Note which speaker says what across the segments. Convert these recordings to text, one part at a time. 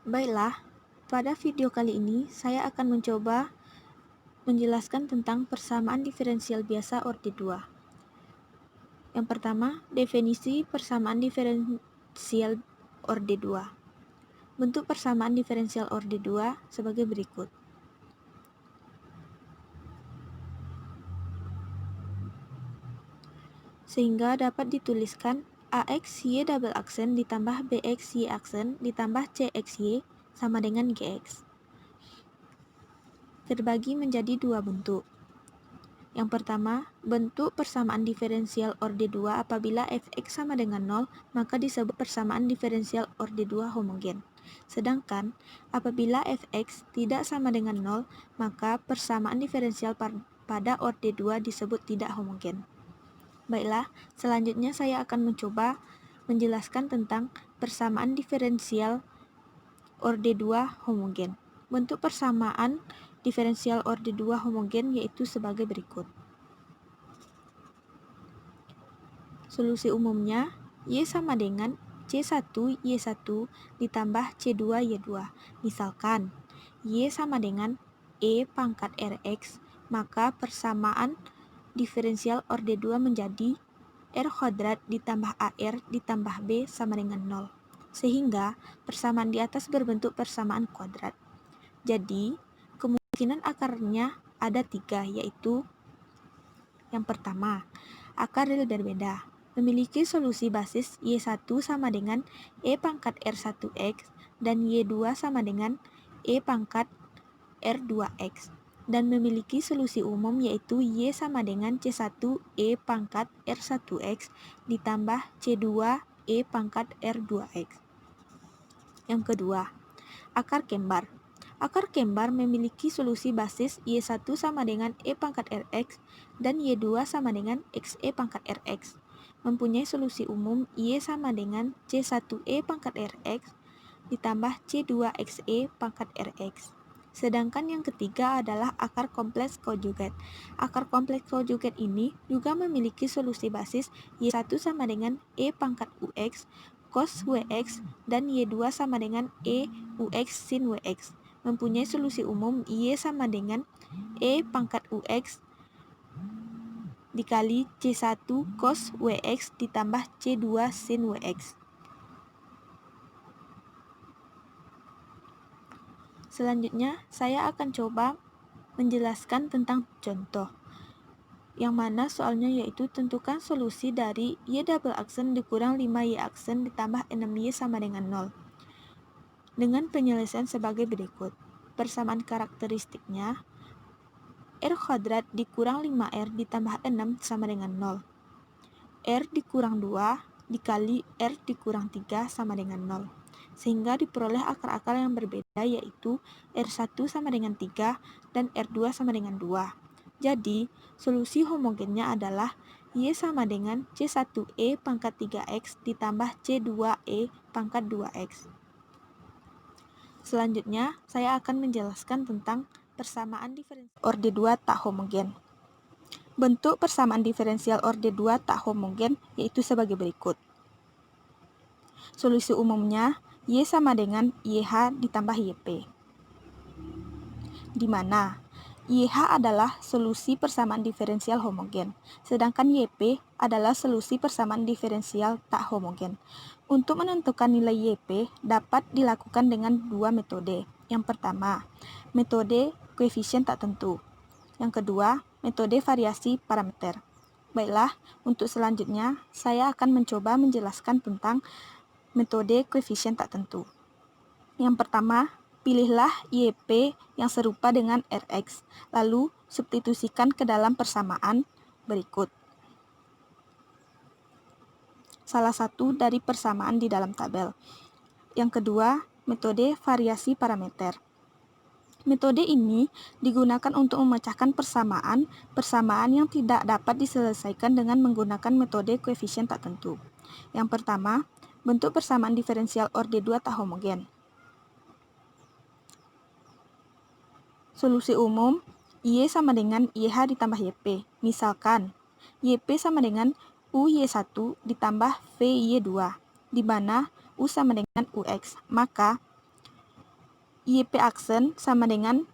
Speaker 1: Baiklah, pada video kali ini saya akan mencoba menjelaskan tentang persamaan diferensial biasa orde 2. Yang pertama, definisi persamaan diferensial orde 2. Bentuk persamaan diferensial orde 2 sebagai berikut. Sehingga dapat dituliskan AX Y double aksen ditambah BX Y aksen ditambah CX Y sama dengan GX. Terbagi menjadi dua bentuk. Yang pertama, bentuk persamaan diferensial orde 2 apabila fx sama dengan 0, maka disebut persamaan diferensial orde 2 homogen. Sedangkan, apabila fx tidak sama dengan 0, maka persamaan diferensial pada orde 2 disebut tidak homogen. Baiklah, selanjutnya saya akan mencoba menjelaskan tentang persamaan diferensial orde 2 homogen. Bentuk persamaan diferensial orde 2 homogen yaitu sebagai berikut. Solusi umumnya, Y sama dengan C1 Y1 ditambah C2 Y2. Misalkan, Y sama dengan E pangkat Rx, maka persamaan diferensial orde 2 menjadi R kuadrat ditambah AR ditambah B sama dengan 0. Sehingga persamaan di atas berbentuk persamaan kuadrat. Jadi, kemungkinan akarnya ada 3, yaitu yang pertama, akar real berbeda. Memiliki solusi basis Y1 sama dengan E pangkat R1X dan Y2 sama dengan E pangkat R2X. Dan memiliki solusi umum yaitu Y sama dengan C1 E pangkat R1X ditambah C2 E pangkat R2X. Yang kedua, akar kembar. Akar kembar memiliki solusi basis Y1 sama dengan E pangkat Rx dan Y2 sama dengan XE pangkat Rx. Mempunyai solusi umum Y sama dengan C1E pangkat Rx ditambah C2XE pangkat Rx. Sedangkan yang ketiga adalah akar kompleks konjugat. Akar kompleks konjugat ini juga memiliki solusi basis Y1 sama dengan E pangkat UX cos WX dan Y2 sama dengan E UX sin WX. Mempunyai solusi umum Y sama dengan E pangkat UX dikali C1 cos WX ditambah C2 sin WX. Selanjutnya, saya akan coba menjelaskan tentang contoh, yang mana soalnya yaitu tentukan solusi dari Y double aksen dikurang 5Y aksen ditambah 6Y sama dengan 0. Dengan penyelesaian sebagai berikut. Persamaan karakteristiknya, R kuadrat dikurang 5R ditambah 6 sama dengan 0. R dikurang 2 dikali R dikurang 3 sama dengan 0. Sehingga diperoleh akar-akar yang berbeda yaitu R1 sama dengan 3 dan R2 sama dengan 2. Jadi, solusi homogennya adalah Y sama dengan C1E pangkat 3X ditambah C2E pangkat 2X. Selanjutnya, saya akan menjelaskan tentang persamaan diferensial orde 2 tak homogen. Bentuk persamaan diferensial orde 2 tak homogen yaitu sebagai berikut. Solusi umumnya, Y sama dengan YH ditambah YP. Di mana YH adalah solusi persamaan diferensial homogen, sedangkan YP adalah solusi persamaan diferensial tak homogen. Untuk menentukan nilai YP dapat dilakukan dengan dua metode. Yang pertama, metode koefisien tak tentu. Yang kedua, metode variasi parameter. Baiklah, untuk selanjutnya saya akan mencoba menjelaskan tentang metode koefisien tak tentu. Yang pertama, pilihlah YP yang serupa dengan Rx, lalu substitusikan ke dalam persamaan berikut. Salah satu dari persamaan di dalam tabel. Yang kedua, metode variasi parameter. Metode ini digunakan untuk memecahkan persamaan yang tidak dapat diselesaikan dengan menggunakan metode koefisien tak tentu. Yang pertama, bentuk persamaan diferensial orde 2 tak homogen. Solusi umum, Y sama dengan YH ditambah YP. Misalkan, YP sama dengan UY1 ditambah VY2, di mana U sama dengan UX. Maka, YP aksen sama dengan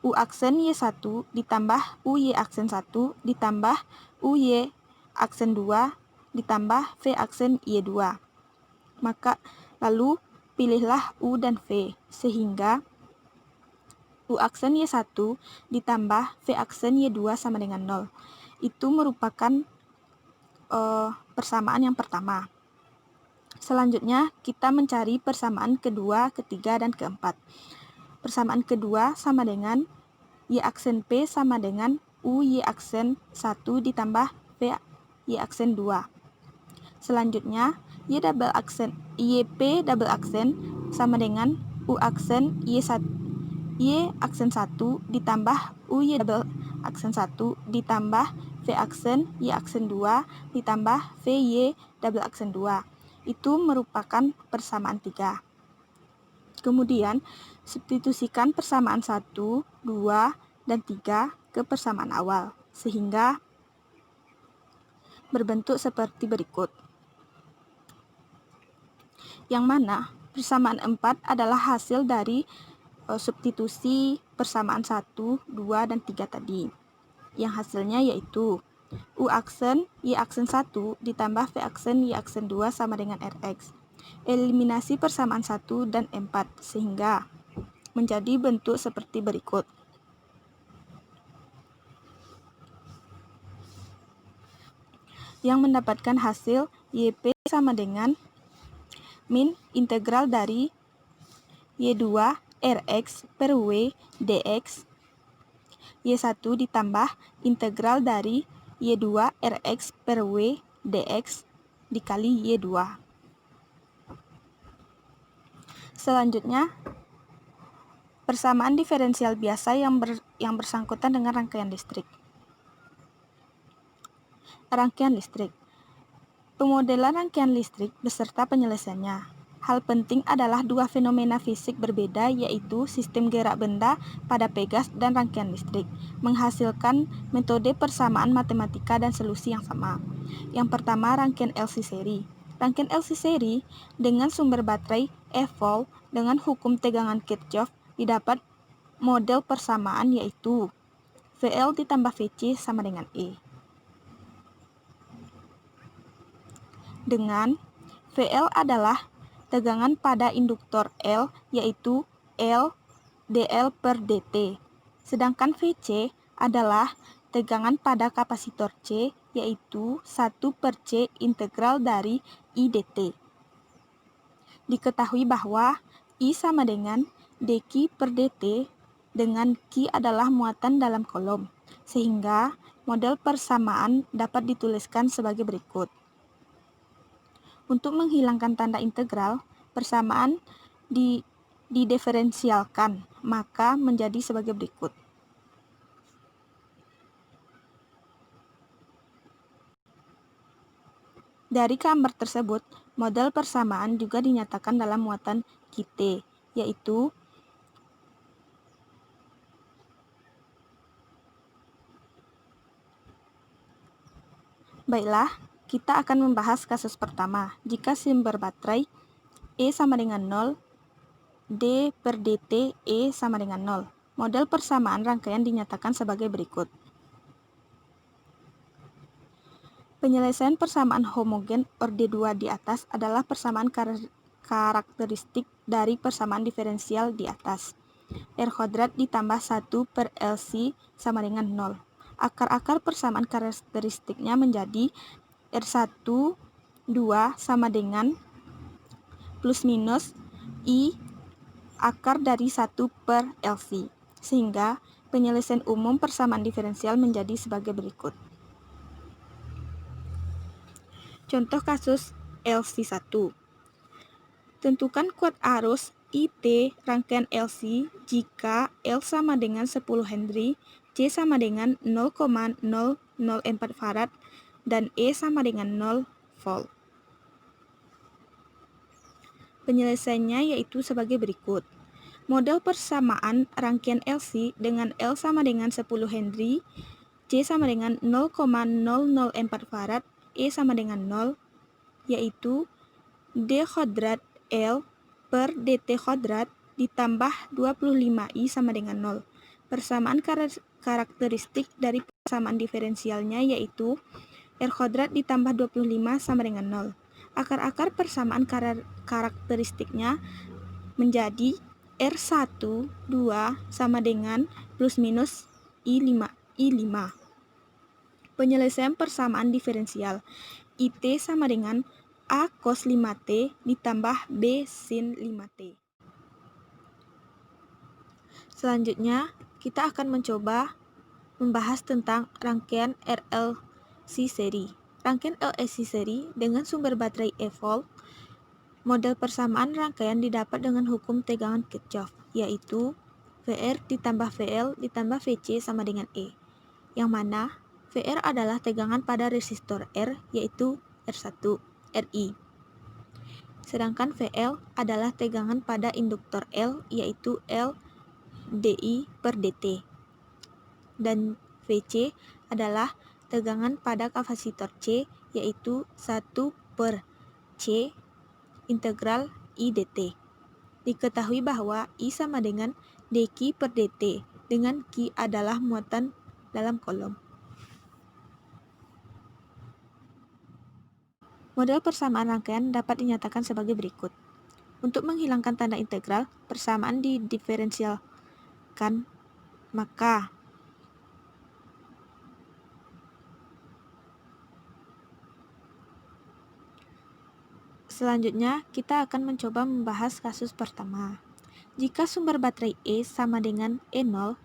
Speaker 1: U aksen Y1 ditambah UY aksen 1 ditambah UY aksen 2 ditambah V aksen Y2. Maka lalu pilihlah U dan V, sehingga U aksen Y1 ditambah V aksen Y2 sama dengan 0. Itu merupakan persamaan yang pertama. Selanjutnya, kita mencari persamaan kedua, ketiga, dan keempat. Persamaan kedua sama dengan Y aksen P sama dengan U Y aksen 1 ditambah V Y aksen 2. Selanjutnya, YP double aksen sama dengan U aksen Y aksen 1 ditambah U Y double aksen 1 ditambah V aksen Y aksen 2 ditambah V Y double aksen 2. Itu merupakan persamaan 3. Kemudian, substitusikan persamaan 1, 2, dan 3 ke persamaan awal, sehingga berbentuk seperti berikut. Yang mana persamaan 4 adalah hasil dari substitusi persamaan 1, 2, dan 3 tadi. Yang hasilnya yaitu U aksen Y aksen 1 ditambah V aksen Y aksen 2 sama dengan Rx. Eliminasi persamaan 1 dan 4 sehingga menjadi bentuk seperti berikut. Yang mendapatkan hasil YP sama dengan min integral dari Y2 Rx per W dx Y1 ditambah integral dari Y2 Rx per W dx dikali Y2. Selanjutnya, persamaan diferensial biasa yang bersangkutan dengan rangkaian listrik. Rangkaian listrik. Pemodelan rangkaian listrik beserta penyelesaiannya. Hal penting adalah dua fenomena fisik berbeda, yaitu sistem gerak benda pada pegas dan rangkaian listrik, menghasilkan metode persamaan matematika dan solusi yang sama. Yang pertama, rangkaian LC seri. Rangkaian LC seri dengan sumber baterai E-volt dengan hukum tegangan Kirchhoff didapat model persamaan, yaitu VL ditambah VC sama dengan E. Dengan VL adalah tegangan pada induktor L, yaitu L dl per dt. Sedangkan VC adalah tegangan pada kapasitor C, yaitu 1 per C integral dari I dt. Diketahui bahwa I sama dengan dq per dt dengan Q adalah muatan dalam kolom, sehingga model persamaan dapat dituliskan sebagai berikut. Untuk menghilangkan tanda integral, persamaan didiferensialkan, maka menjadi sebagai berikut. Dari gambar tersebut, model persamaan juga dinyatakan dalam muatan QT, yaitu baiklah, kita akan membahas kasus pertama. Jika sumber baterai E sama dengan 0, D per dt E sama dengan 0. Model persamaan rangkaian dinyatakan sebagai berikut. Penyelesaian persamaan homogen orde 2 di atas adalah persamaan karakteristik dari persamaan diferensial di atas. R kuadrat ditambah 1 per LC sama dengan 0. Akar-akar persamaan karakteristiknya menjadi R1, 2 sama dengan plus minus I akar dari 1 per LC. Sehingga penyelesaian umum persamaan diferensial menjadi sebagai berikut. Contoh kasus LC1. Tentukan kuat arus IT rangkaian LC jika L sama dengan 10 Henry, C sama dengan 0,004 Farad, dan E sama dengan 0 volt. Penyelesaiannya yaitu sebagai berikut. Model persamaan rangkaian LC dengan L sama dengan 10 Henry, C sama dengan 0,004 Farad, E sama dengan 0, yaitu D kuadrat L per dt kuadrat ditambah 25I sama dengan 0. Persamaan karakteristik dari persamaan diferensialnya yaitu R kuadrat ditambah 25 sama dengan 0. Akar-akar persamaan karakteristiknya menjadi R1, 2 sama dengan plus minus I5. Penyelesaian persamaan diferensial. IT sama dengan A cos 5T ditambah B sin 5T. Selanjutnya, kita akan mencoba membahas tentang rangkaian RLC seri. Rangkaian LLC seri dengan sumber baterai E-volt, model persamaan rangkaian didapat dengan hukum tegangan Kirchhoff, yaitu VR ditambah VL ditambah VC sama dengan E, yang mana VR adalah tegangan pada resistor R, yaitu R1, RI. Sedangkan VL adalah tegangan pada induktor L, yaitu L dI per dt. Dan VC adalah tegangan pada kapasitor C, yaitu 1 per C integral I dt. Diketahui bahwa I sama dengan dq per dt, dengan Q adalah muatan dalam kolom. Model persamaan rangkaian dapat dinyatakan sebagai berikut. Untuk menghilangkan tanda integral, persamaan didiferensialkan, maka selanjutnya kita akan mencoba membahas kasus pertama. Jika sumber baterai E sama dengan E0,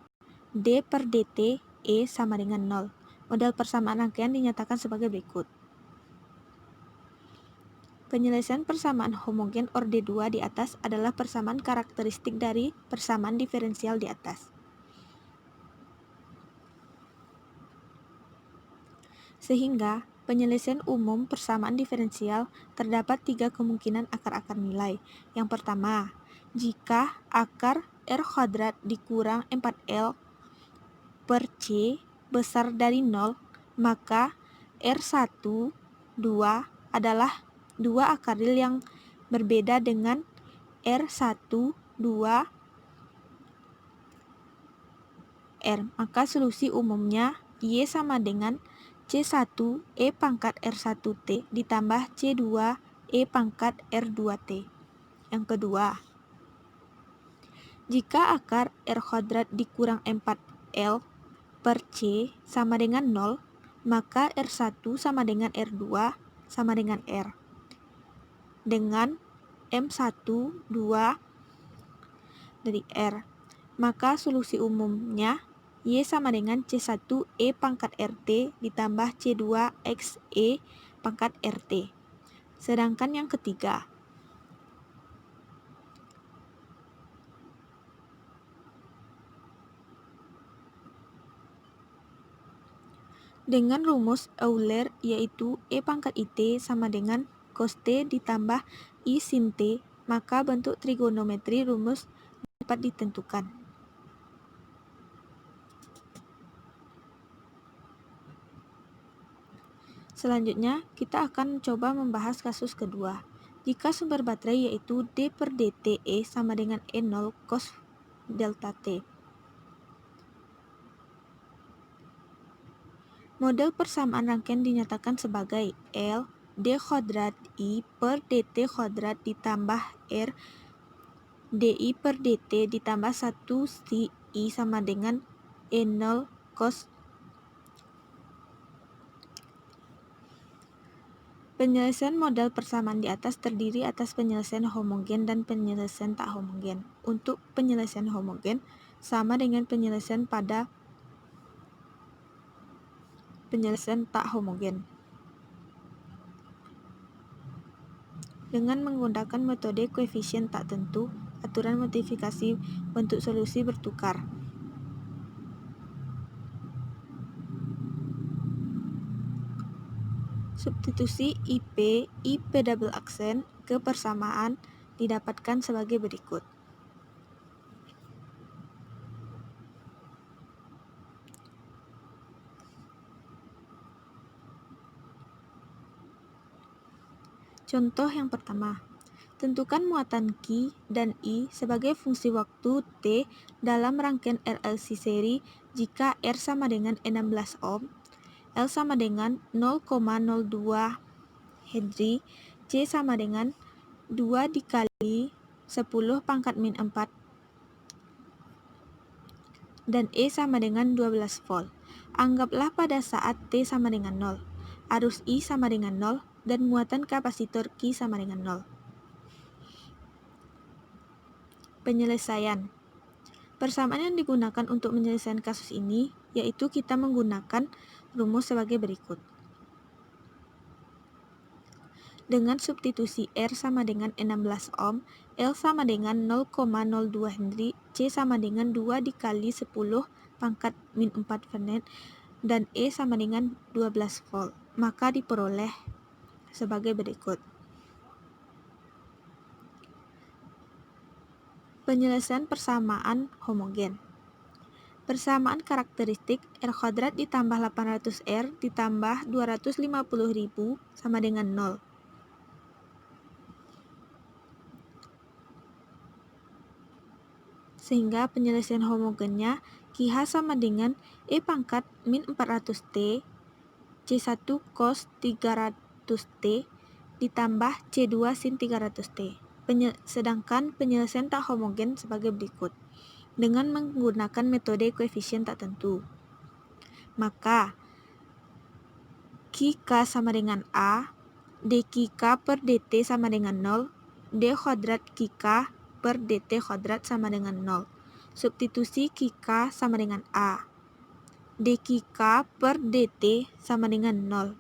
Speaker 1: D per dt E sama dengan 0. Model persamaan rangkaian dinyatakan sebagai berikut. Penyelesaian persamaan homogen orde 2 di atas adalah persamaan karakteristik dari persamaan diferensial di atas. Sehingga, penyelesaian umum persamaan diferensial terdapat 3 kemungkinan akar-akar nilai. Yang pertama, jika akar R kuadrat dikurang 4L per C besar dari 0, maka R1, 2 adalah 2 akar real yang berbeda dengan R1, 2, R. Maka solusi umumnya Y sama dengan C1 E pangkat R1T ditambah C2 E pangkat R2T. Yang kedua, jika akar R kuadrat dikurang 4L per C sama dengan 0, maka R1 sama dengan R2 sama dengan R. Dengan M1, 2 dari R. Maka solusi umumnya Y sama dengan C1 E pangkat RT ditambah C2 X E pangkat RT. Sedangkan yang ketiga, dengan rumus Euler, yaitu E pangkat IT sama dengan cos T ditambah I sin T, maka bentuk trigonometri rumus dapat ditentukan. Selanjutnya, kita akan coba membahas kasus kedua. Jika sumber baterai yaitu D per dt E sama dengan E0 cos delta T. Model persamaan rangkaian dinyatakan sebagai L D kuadrat I per dt kuadrat ditambah R dI per dt ditambah 1 si I sama dengan E0 cos. Penyelesaian model persamaan di atas terdiri atas penyelesaian homogen dan penyelesaian tak homogen. Untuk penyelesaian homogen sama dengan penyelesaian pada penyelesaian tak homogen. Dengan menggunakan metode koefisien tak tentu, aturan multiplikasi bentuk solusi bertukar. Substitusi IP double aksen ke persamaan didapatkan sebagai berikut. Contoh yang pertama, Tentukan muatan Q dan I sebagai fungsi waktu T dalam rangkaian RLC seri jika R sama dengan 16 ohm, L sama dengan 0,02 Henry, C sama dengan 2 dikali 10 pangkat min 4, dan E sama dengan 12 volt. Anggaplah pada saat T sama dengan 0, arus I sama dengan 0, dan muatan kapasitor Q sama dengan 0. Penyelesaian. Persamaan yang digunakan untuk menyelesaikan kasus ini yaitu kita menggunakan rumus sebagai berikut. Dengan substitusi R sama dengan 16 ohm, L sama dengan 0,02 Henry, C sama dengan 2 dikali 10 pangkat min 4 Farad, dan E sama dengan 12 volt. Maka diperoleh sebagai berikut. Penyelesaian persamaan homogen. Persamaan karakteristik R² ditambah 800R ditambah 250.000 sama dengan 0. Sehingga penyelesaian homogennya QH sama dengan E pangkat min 400T C1 cos 300T ditambah C2 sin 300T. Sedangkan penyelesaian tak homogen sebagai berikut. Dengan menggunakan metode koefisien tak tentu, maka QK sama dengan A, dQK per dt sama dengan 0, d kuadrat QK per dt kuadrat sama dengan 0. Substitusi QK sama dengan A, dQK per dt sama dengan 0,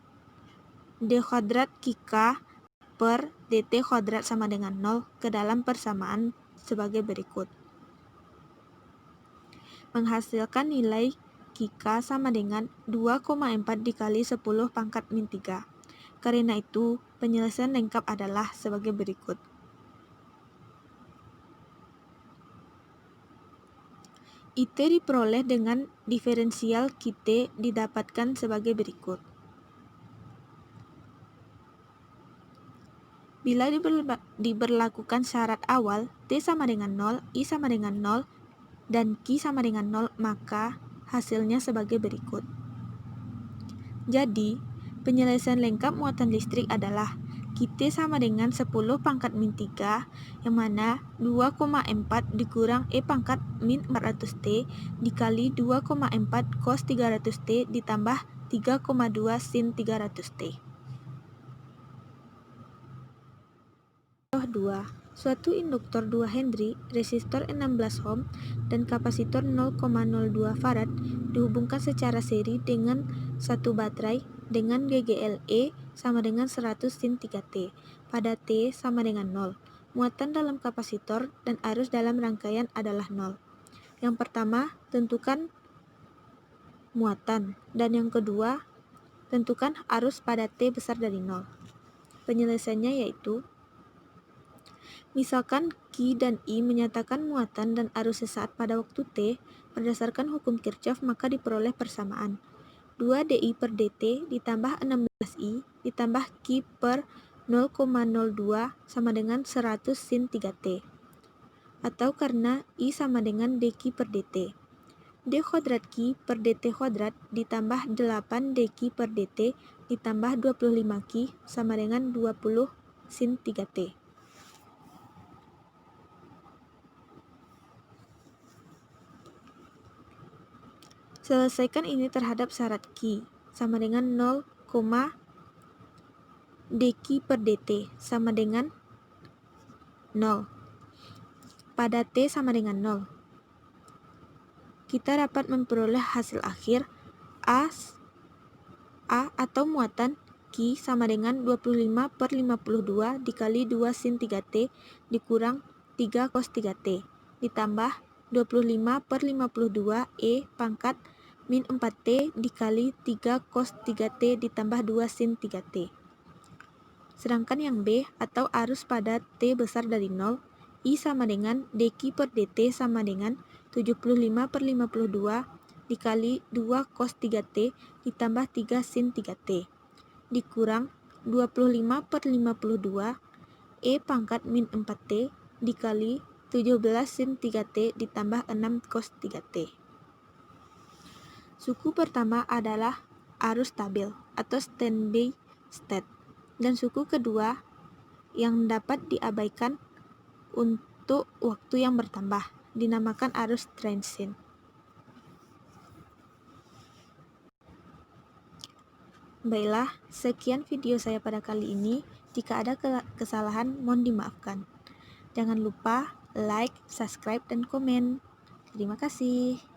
Speaker 1: d kuadrat QK per dt kuadrat sama dengan 0 ke dalam persamaan sebagai berikut. Menghasilkan nilai QK sama dengan 2,4 dikali 10 pangkat min 3. Karena itu, penyelesaian lengkap adalah sebagai berikut. IT diperoleh dengan diferensial QT didapatkan sebagai berikut. Bila diberlakukan syarat awal, T sama dengan 0, I sama dengan 0, dan Q sama dengan 0, maka hasilnya sebagai berikut. Jadi, penyelesaian lengkap muatan listrik adalah QT sama dengan 10 pangkat min 3, yang mana 2,4 dikurang E pangkat min 400T dikali 2,4 cos 300T ditambah 3,2 sin 300T. Contoh 2. Suatu induktor 2 Henry, resistor 16 ohm, dan kapasitor 0,02 farad dihubungkan secara seri dengan satu baterai dengan GGLE sama dengan 100 sin 3T pada T sama dengan 0. Muatan dalam kapasitor dan arus dalam rangkaian adalah 0. Yang pertama, tentukan muatan, dan yang kedua, tentukan arus pada T besar dari 0. Penyelesaiannya yaitu misalkan Q dan I menyatakan muatan dan arus sesaat pada waktu T berdasarkan hukum Kirchhoff, maka diperoleh persamaan 2 dI per dt ditambah 16I ditambah Q per 0,02 sama dengan 100 sin 3T, atau karena I sama dengan dQ per dt. D kuadrat Q per dt kuadrat ditambah 8 dQ per dt ditambah 25 Q sama dengan 20 sin 3T. Selesaikan ini terhadap syarat Q sama dengan 0, dQ per dt sama dengan 0 pada T sama dengan 0. Kita dapat memperoleh hasil akhir A atau muatan Q sama dengan 25 per 52 dikali 2 sin 3T dikurang 3 cos 3T ditambah 25 per 52 E pangkat min 4T dikali 3 cos 3T ditambah 2 sin 3T. Sedangkan yang B atau arus pada T besar dari 0, I sama dengan dQ per dt sama dengan 75 per 52 dikali 2 cos 3T ditambah 3 sin 3T dikurang 25 per 52 E pangkat min 4T dikali 17 sin 3T ditambah 6 cos 3T. Suku pertama adalah arus stabil atau standby state, dan suku kedua yang dapat diabaikan untuk waktu yang bertambah dinamakan arus transient. Baiklah, sekian video saya pada kali ini. Jika ada kesalahan, mohon dimaafkan. Jangan lupa like, subscribe, dan komen. Terima kasih.